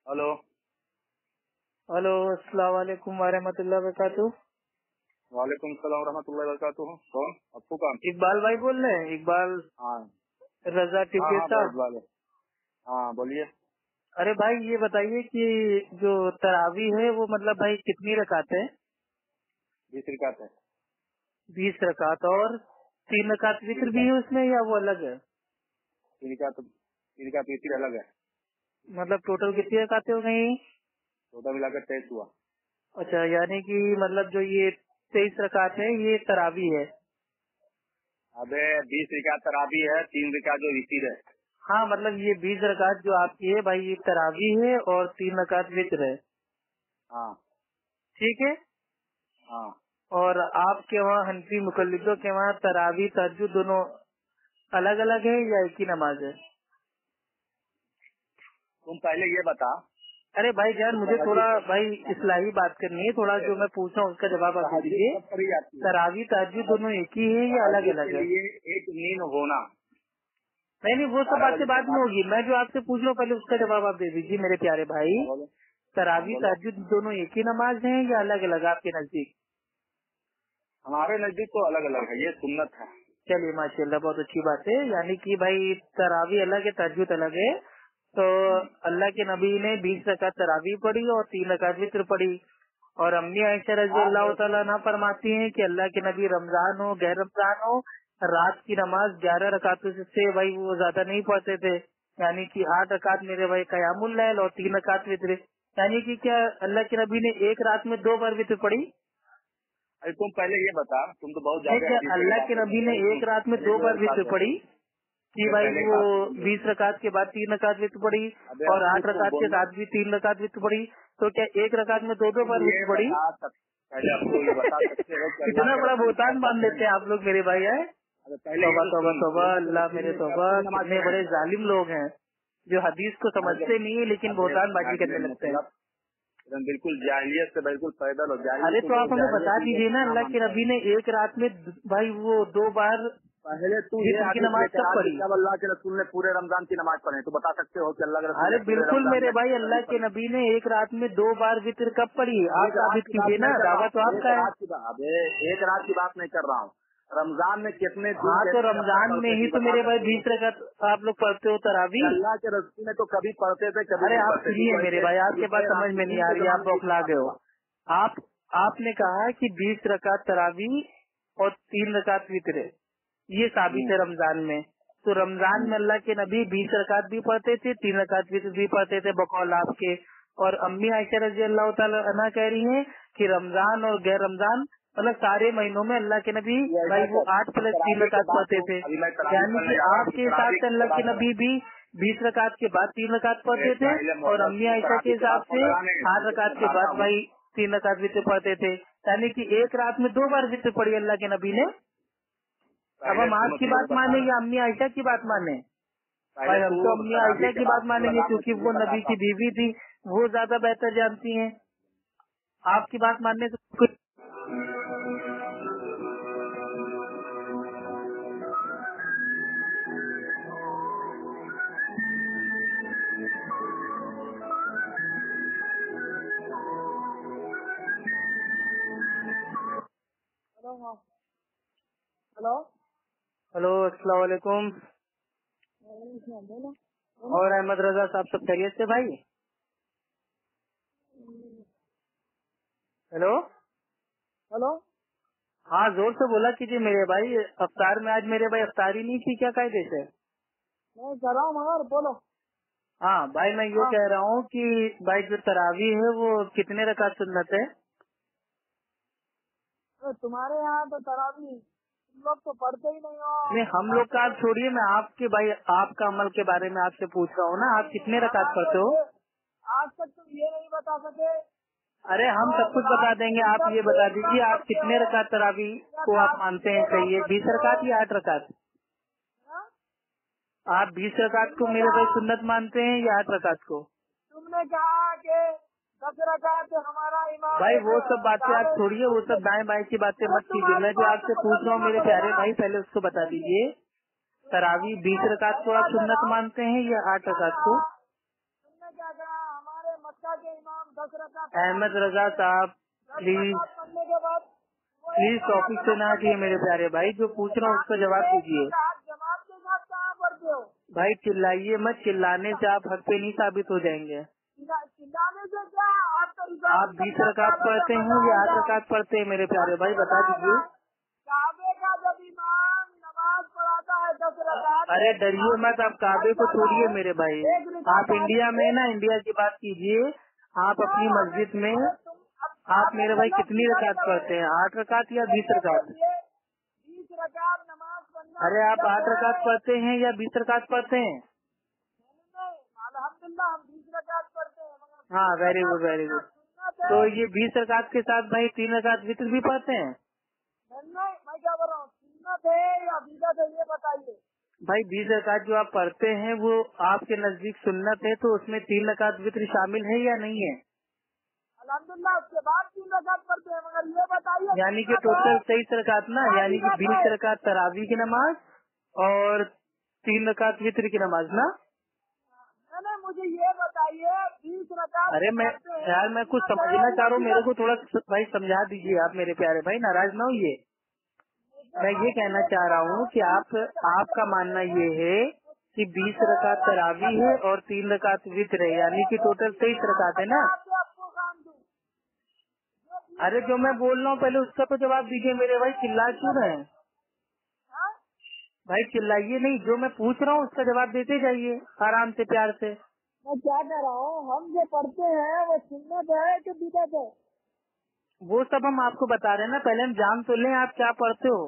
Hello. Hello, अस्सलाम वालेकुम वरहमतुल्लाहि वबरकातुहू। वालेकुम सलाम रहमतुल्लाहि वबरकातुहू। कौन? अप्पू का? इकबाल भाई बोल रहे हैं? इकबाल हाँ रजा हाँ टिब्बे हाँ साहब। इकबाल है। हाँ बोलिए। अरे भाई ये बताइए कि जो तरावी है वो मतलब भाई कितनी रकात है? 20 रकात है। 20 रकात। और 3 रकात वित्र भी है उसमें या वो अलग है? 3 रकात वितर अलग है। मतलब टोटल कितनी रकातें हो गई? टोटल मिलाकर 23 हुआ। अच्छा, यानी कि मतलब जो ये 23 रकात है ये तरावी है। अबे 20 रकात तरावी है, 3 रकात जो वितर है। हाँ, मतलब ये 20 रकात जो आपकी है भाई ये तरावी है और 3 रकात वित्र है। हाँ ठीक है। हाँ। और आपके वहाँ हनफी मुकल्लिदों के वहाँ तरावी तहज्जुद दोनों अलग अलग है या एक ही नमाज है? तुम पहले ये बता। अरे भाई जान, मुझे थोड़ा भाई इस्लाही बात करनी है। थोड़ा जो मैं पूछ रहा हूँ उसका जवाब आप दे दीजिए। कब करी जाती है? तरावी तहज्जुद दोनों एक ही है या अलग अलग के है? लिए एक नींद होना। नहीं, वो सब 12 बातें बजे के बाद में होगी। मैं जो आपसे पूछ रहा हूँ पहले उसका जवाब आप दे दीजिए मेरे प्यारे भाई। बोलो। हाँ तरावी बोलो। तहज्जुद दोनों एक ही नमाज है या अलग अलग आपके नजदीक? हमारे नजदीक तो अलग अलग है, ये सुन्नत है। चलिए माशाल्लाह, बहुत अच्छी बात है। यानी कि भाई तरावी अलग है, तहज्जुद अलग है। तो अल्लाह के नबी ने 20 रकात तरावी पढ़ी और 3 रकात वित्र पढ़ी। और अम्मी आयशा रजी अल्लाह तआला अन्हा फरमाती हैं कि अल्लाह के नबी रमजान हो गैर रमजान हो रात की नमाज 11 रकातों से भाई वो ज्यादा नहीं पढ़ते थे। यानी कि 8 रकात मेरे भाई कयामुल लैल और 3 रकात वित्र। यानी कि क्या अल्लाह के नबी ने एक रात में 2 बार वित्र पढ़ी? अरे तुम पहले ये बता, तुम तो बहुत नहीं, ज्यादा क्या हदीस की अल्लाह के बातें नबी करते ने हो। एक रात में अरे 2 जो बार वित्र बात है, पढ़ी कि अरे भाई पहले एक वो बात सुन लो। 20 रकात के बाद 3 रकात वित्र पढ़ी अबे और अप्पू 8 तुम रकात के बोलना। साथ भी 3 रकात वित्र पढ़ी। तो क्या एक रकात में 2 तुम बार ये वित्र पढ़ी? बता पहले आपको ये बता सकते हो कि अल्लाह इतना के बड़ा रसूल भुगतान क्या बांध करते देते हैं? हैं आप लोग मेरे भाई है। अरे पहले ये तौबा तो तौबा सुन, तौबा, अल्लाह के अल्लाह रसूल मेरे ने कब तौबा। से नमाज कितने बड़े पढ़ाई? जालिम लोग हैं जो हदीस को समझते नहीं है लेकिन अबे भुगतान बाजी भागने करने लगते हैं। मतलब एकदम बिल्कुल जाहिलियत से बिल्कुल पैदल हो। अरे जाहिलियत तो तो आप हमें जाहिलियत बता तुमको दीजिए ना, कितना अल्लाह के मानता है। नबी ने एक रात में भाई वो 2 बार पहले तू ये वित्र की हदीस नमाज लेकर कब आ कि पढ़ी? जब अल्लाह के रसूल ने पूरे रमजान की नमाज पढ़ी। तो बता सकते हो कि अल्लाह के रसूल अरे ने पूरे बिल्कुल रमजान मेरे में भाई, तरावी अल्लाह के पढ़ी? नबी ने एक रात में 2 बार वित्र कब पढ़ी? आप एक रात साबित की कीजिए बात ना, नहीं कर रहा दावा तो हूँ, एक आपका है। रात की बात। अबे एक रात की बात नहीं कर रहा हूँ। रमजान में कितने दिन हाँ, तो कैसे कब तक रमजान में पढ़ते ही थे तो बता मेरे भाई सकते हो? 20 रकात आप लोग पढ़ते हो तरावी। अल्लाह के रसूल ने तो कभी पढ़ते थे कभी अरे नहीं आप पढ़ते थे। सुनिए तो मेरे ऐसे भाई, आपके दूसरे बात समझ में नहीं राशिदीन आ के रही है, आप जमाने में ये बौखला बात गए हो। हुआ। आपने कहा कि 20 रकात तरावी और 3 रकात वित्र है। ये साबित है रमजान में। तो रमजान में अल्लाह के नबी 20 रकात भी पढ़ते थे, 3 रकात वित्र भी पढ़ते थे बकौल आपके। और अम्मी आयशा रजी अल्लाह तआला अन्हा कह रही हैं कि रमजान और गैर रमजान मतलब सारे महीनों में अल्लाह के नबी ये ऐसा भाई वो 8 प्लस 3 तरावी के रकात बाद पढ़ते तो थे। अभी मैं तरावी यानी पढ़ने कि जा रहा हूँ कि आपके हिसाब तरावी से की अल्लाह के बात करें। नबी भी 20 रकात के बाद 3 रकात पढ़ते थे जाहिल और मोहम्मद अम्मी तू आयशा के तरावी के हिसाब बाद फोन से लगाने 8 रकात के बताता बाद हूँ। भाई 3 रकात वित्र पढ़ते थे। यानी कि एक रात में 2 बार वित्र पढ़ी अल्लाह के नबी ने। अब पहले हम सुनो, आपकी तुम बात बता माने रहा। या अम्मी आयशा की बात माने? पहले भाई हम तू तो अम्मी तरावी आयशा के की बाद बात फोन मानेंगे लगा, मैं क्योंकि तुझे वो नबी बताता की हूँ। बीवी थी, वो ज्यादा बेहतर जानती हैं। आपकी बात मानने से कुछ हेलो। हेलो, अस्सलाम वालेकुम। बोलो। और अहमद रजा साहब सब खैरियत से भाई? हेलो। हेलो। हाँ, जोर से बोला कीजिए मेरे भाई। अफ्तार में आज मेरे भाई अफ्तारी नहीं थी क्या कायदे से? मैं कर रहा हूँ मगर बोलो। हाँ भाई, मैं ये हाँ, कह रहा हूँ कि भाई जो तरावी है वो कितने रकात सुन्नत है? तो तुम्हारे यहाँ तो तरावी तुम लोग तो पढ़ते ही नहीं हो। नहीं, हम लोग का आप छोड़िए, मैं आपके भाई आपका अमल के बारे में आपसे पूछ रहा हूँ ना, आप कितने रकात हाँ, तो पढ़ते हो? ये आज तक तुम ये नहीं बता सके। अरे हम सब कुछ बता देंगे, आप ये बता दीजिए आप कितने रकात तरावी को आप मानते हैं सही है? 20 रकात या 8 रकात? आप 20 रकात को मेरे भाई सुन्नत मानते हैं या 8 रकात को? तुमने कहा कि 10 रकात हमारा इमाम भाई वो सब बातें आप छोड़िए, वो सब दाएं बाएं की बातें मत कीजिए। मैं जो आपसे पूछ रहा हूँ मेरे प्यारे भाई, पहले उसको बता दीजिए, तरावी 20 रकात को आप सुन्नत मानते हैं या 8 रकात को? तुमने क्या कहा हमारे 10 रकात अहमद रजा साहब प्लीज पढ़ने के बाद प्लीज टॉपिक से ना हटिए मेरे प्यारे भाई, जो पूछ रहा हूँ उसका जवाब दीजिए। जमात के साथ कहाँ पढ़ते हो? भाई चिल्लाइए मत, चिल्लाने से आप हक पे नहीं साबित हो जाएंगे। चिल्लाने से क्या आप 20 रकात पढ़ते हैं या 8 रकात पढ़ते हैं मेरे प्यारे भाई, बता दीजिए। काबे का जब इमाम नमाज पढ़ाता है 10 रकात। अरे डरिए मत, आप काबे को छोड़िए मेरे भाई, आप इंडिया में ना, इंडिया की बात कीजिए। आप अपनी मस्जिद में आप मेरे भाई कितनी रकात पढ़ते हैं, 8 रकात या 20 रकात? 20 रकात नमाज पढ़ना। अरे आप 8 रकात पढ़ते हैं या 20 रकात पढ़ते हैं? अल्हम्दुलिल्लाह हम 20 रकात पढ़ते हैं। हाँ वेरी गुड वेरी गुड। तो ये 20 रकात के साथ भाई 3 रकात वित्र भी पढ़ते हैं? नहीं, मैं क्या बोल रहा हूँ, सुन्नत है या बिदअत है ये बताइए। भाई 20 रकात जो आप पढ़ते हैं वो आपके नजदीक सुन्नत है, तो उसमें 3 रकात वित्र शामिल है या नहीं है? अल्हम्दुलिल्लाह उसके बाद 3 रकात पढ़ते हैं, मगर ये बताइए यानी कि टोटल 23 रकात ना, यानी कि 20 रकात तरावी की नमाज और 3 रकात वित्र की नमाज ना। नहीं, मुझे ये बताइए 20 रकात। अरे मैं यार मैं कुछ समझना चाह रहा हूँ, मेरे को थोड़ा भाई समझा दीजिए आप मेरे प्यारे भाई, नाराज ना होइए। मैं ये कहना चाह रहा हूँ कि आपका मानना ये है कि 20 रकात तरावी है और 3 रकात वित्र है, यानी कि टोटल 23 रकात है ना। आपको काम दूं। अरे जो मैं बोल रहा हूँ पहले उसका तो जवाब दीजिए मेरे भाई, चिल्ला क्यों रहे हैं हाँ? भाई? चिल्लाइए नहीं, जो मैं पूछ रहा हूँ उसका जवाब देते जाइए आराम से प्यार से। मैं क्या कह रहा हूँ, हम जो पढ़ते हैं वो सुन्नत है कि बिदअत है? वो सब हम आपको बता रहे हैं ना, पहले हम जान तो लें आप क्या पढ़ते हो।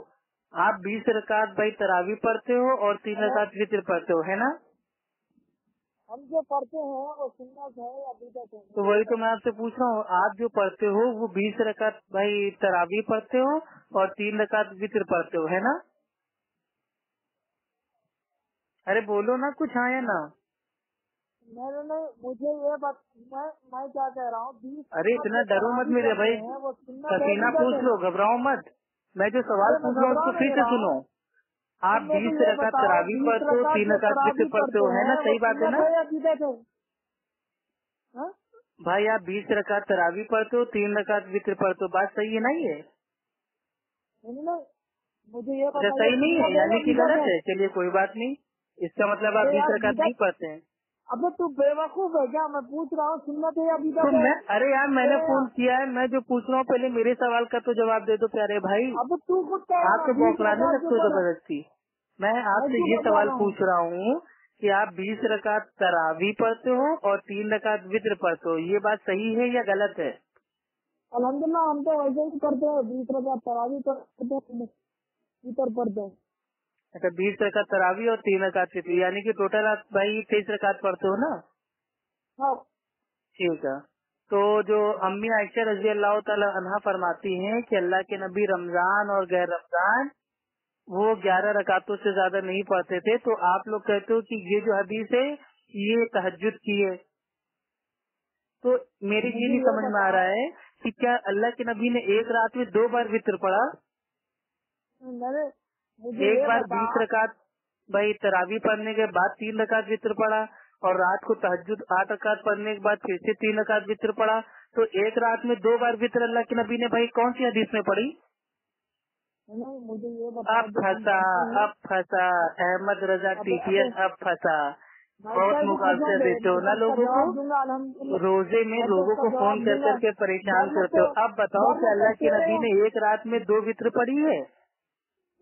आप 20 रकात भाई तरावी पढ़ते हो और 3 रकात वित्र पढ़ते हो, है ना? हम जो पढ़ते हैं वो सुन्नत है या बिदअत है? तो वही तो मैं आपसे पूछ रहा हूँ, आप जो पढ़ते हो वो 20 रकात भाई तरावी पढ़ते हो और 3 रकात वित्र पढ़ते हो, है ना? अरे बोलो ना कुछ, हाँ या ना? नहीं, मुझे ये मैं क्या कह रहा हूँ, 20 अरे इतना डरो मत मेरे भाई, वो सुन्नत है पसीना बिदअत पूछ है? लो, घबराओ मत। मैं जो सवाल पूछ रहा हूँ उसको फिर से सुनो। आप 20 रकात तरावी पढ़ते हो, 3 रकात वित्र पढ़ते हो, है ना? सही बात है ना भाई? आप 20 रकात तरावी पढ़ते हो, 3 रकात वित्र पढ़ते हो, बात सही है ना ये? मुझे ये अच्छा सही नहीं है यानी कि गलत है? चलिए कोई बात नहीं, इसका मतलब आप 20 रकात नहीं पढ़ते हैं। अबे तू बेवकूफ है क्या? मैं पूछ रहा हूँ सुन्नत है या तो बिदअत है? मैं अरे यार मैंने फोन किया है, मैं जो पूछ रहा हूँ पहले मेरे सवाल का तो जवाब दे दो प्यारे भाई। अब तू खुद कह रहा आप तो बौखलाने लगते हो जबरदस्ती। मैं आपसे ये सवाल पूछ रहा हूँ कि आप 20 रकात तरावी पढ़ते हो और 3 रकात वित्र पढ़ते हो, ये बात सही है या गलत है? अल्हम्दुलिल्लाह हम तो वैसे ही करते हैं, 20 रकात तरावी पढ़ते हैं, वितर पढ़ते हैं। अच्छा 20 रकात तरावी और 3 रकात वित्र, यानी कि टोटल आप भाई 23 रकात पढ़ते हो ना? हाँ। ठीक है। तो जो अम्मी आयशा रजी अल्लाह ताला अन्हा फरमाती हैं कि अल्लाह के नबी रमजान और गैर रमजान वो 11 रकातों से ज्यादा नहीं पढ़ते थे, तो आप लोग कहते हो कि ये जो हदीस है ये तहज्जुद की है। तो मेरे ये नहीं समझ में आ रहा है कि क्या अल्लाह के नबी ने एक रात में 2 बार वित्र पढ़ा? एक बार 20 रकात भाई तरावी पढ़ने के बाद 3 रकात वित्र पढ़ा और रात को तहज्जुद 8 रकात पढ़ने के बाद फिर से 3 रकात वित्र पढ़ा। तो एक रात में 2 बार वित्र अल्लाह के नबी ने भाई कौन सी हदीस में पढ़ी? मुझे ये अब फंसा अहमद रजा टीटीएस, अब फंसा। बहुत मुकाबले देते हो ना लोगों को, रोजे में लोगों को फोन कर करके परेशान करते हो। अब बताओ कि अल्लाह के नबी ने एक रात में 2 वित्र पढ़ी है?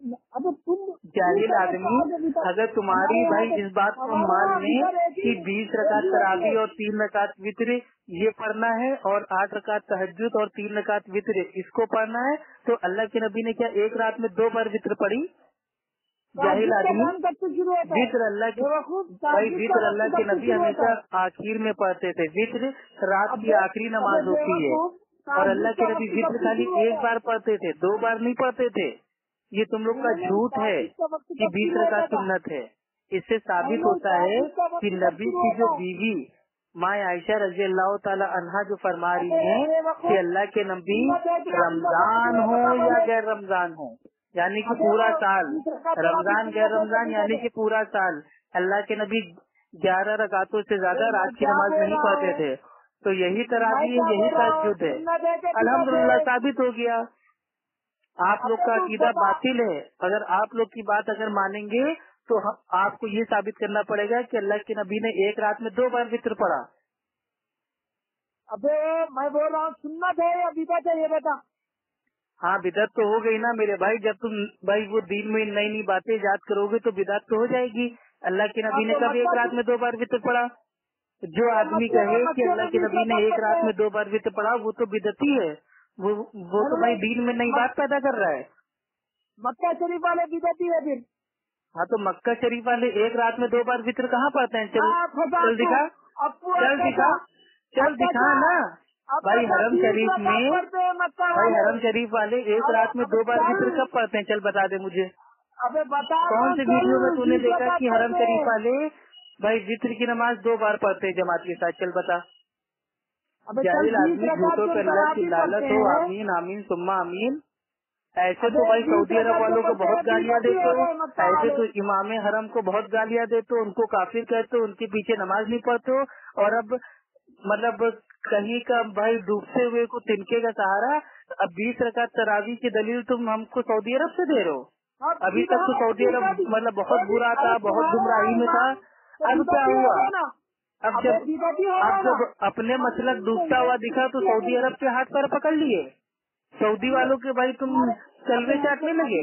जाहिल आदमी, अगर तुम्हारी भाई इस बात को मान लें कि 20 रकात तरावी और 3 रकात वित्र ये पढ़ना है और 8 रकात तहज्जुद और 3 रकात वित्र इसको पढ़ना है, तो अल्लाह के नबी ने क्या एक रात में 2 बार वित्र पढ़ी? जाहिल आदमी, वित्र अल्लाह के भाई वित्र अल्लाह के नबी हमेशा आखिर में पढ़ते थे। वित्र रात की आखिरी नमाज होती है और अल्लाह के नबी वित्र खाली एक बार पढ़ते थे, 2 बार नहीं पढ़ते थे। ये तुम लोग का झूठ है कि 20 रकात सुन्नत है। इससे साबित होता है कि नबी की जो बीवी माँ आयशा रजी अल्लाह ताला अन्हा जो फरमा रही है कि अल्लाह के नबी रमजान हो या गैर रमजान हो, यानी कि पूरा साल, रमजान गैर रमजान यानी कि पूरा साल, अल्लाह के नबी 11 रकातों से ज्यादा रात की नमाज नहीं पढ़ते थे। तो यही तरावी है, यही तहज्जुद है। अल्हम्दुलिल्लाह साबित हो गया। आप लोग का अकीदा बातिल है। अगर आप लोग की बात अगर मानेंगे तो आपको ये साबित करना पड़ेगा कि अल्लाह के नबी ने एक रात में 2 बार वित्र पढ़ा। अबे मैं बोल रहा हूँ सुन्नत है या बिदअत है ये बता। हाँ बिदअत तो हो गई ना मेरे भाई, जब तुम भाई वो दीन में नई नई बातें याद करोगे तो बिदअत तो हो जाएगी। अल्लाह के नबी ने कब एक रात में 2 बार वित्र पढ़ा? जो आदमी कहे कि अल्लाह के नबी ने एक रात में 2 बार वित्र पढ़ा वो तो बिदअती है। वो तो भाई दीन में नई बात पैदा कर रहा है। मक्का शरीफ वाले बिदअती है फिर। हाँ तो मक्का शरीफ वाले एक रात में 2 बार वित्र कहाँ पढ़ते हैं? चल दिखा, चल दिखा ना भाई। हरम शरीफ में भाई हरम शरीफ वाले एक रात में 2 बार वित्र कब पढ़ते हैं? चल बता दे मुझे। अबे बता कौन से वीडियो में तूने देखा कि हरम शरीफ वाले भाई वित्र की नमाज 2 बार पढ़ते हैं जमात के साथ? चल बता। जाहिल आदमी, झूठों पे अल्लाह की लालत हो। आमीन आमीन सुम्मा आमीन। ऐसे तो भाई सऊदी अरब वालों को बहुत गालियाँ देते हो, ऐसे तो इमाम हरम को बहुत गालियाँ देते हो, उनको काफिर कहते हो, उनके पीछे नमाज नहीं पढ़ते हो। और अब मतलब कहीं का भाई डूबते हुए को तिनके का सहारा। अब 20 रकात तरावी की दलील तुम हमको सऊदी अरब से दे रहे हो। अभी तक तो सऊदी अरब मतलब बहुत बुरा था, बहुत गुमराही में था। अब क्या हुआ? अब जब अपने मसलक डूबता हुआ दिखा तो सऊदी अरब के हाथ पर पकड़ लिए। सऊदी वालों के भाई तुम कलवे चाटने लगे।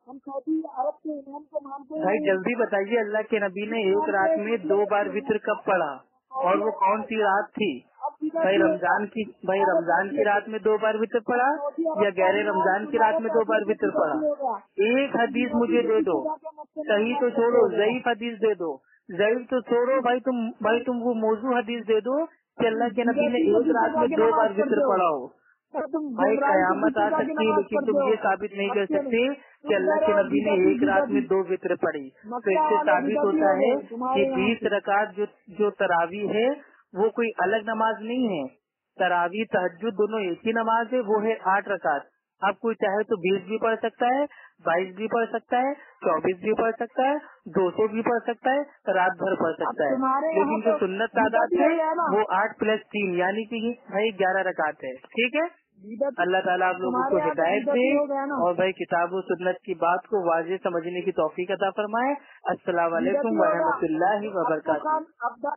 हम सऊदी अरब के इमाम को मानते हैं। भाई जल्दी बताइए, अल्लाह के नबी ने एक रात में 2 बार वित्र कब पढ़ा और वो कौन सी रात थी? भाई रमजान की रात में 2 बार वित्र पढ़ा या गैर रमजान की रात में 2 बार वित्र पढ़ा? एक हदीस मुझे दे दो। सही तो छोड़ो, ज़ईफ हदीस दे दो। ज़ईफ तो छोड़ो भाई तुम वो मौजू हदीस दे दो कि अल्लाह के नबी ने एक रात में 2 बार वित्र पढ़ा हो। भाई कयामत आ सकती है लेकिन तुम ये साबित नहीं कर सकते कि अल्लाह के नबी ने एक रात में 2 वित्र पढ़ी। तो इससे साबित होता है कि 20 रकात जो तरावी है वो कोई अलग नमाज नहीं है। तरावी तहज्जुद दोनों एक ही नमाज है, वो है 8 रकात। अब कोई चाहे तो 20 भी पढ़ सकता है, 22 भी पढ़ सकता है, 24 भी पढ़ सकता है, 200 भी पढ़ सकता है, रात भर पढ़ सकता है। लेकिन जो सुन्नत तादाद है वो 8 + 3 यानी कि भाई 11 रकात है। ठीक है। अल्लाह ताला आप लोगों को हिदायत दे और भाई किताब और सुन्नत की बात को वाज़ेह समझने की तौफीक अता फरमाए। अस्सलाम वालेकुम व रहमतुल्लाहि व बरकातहू।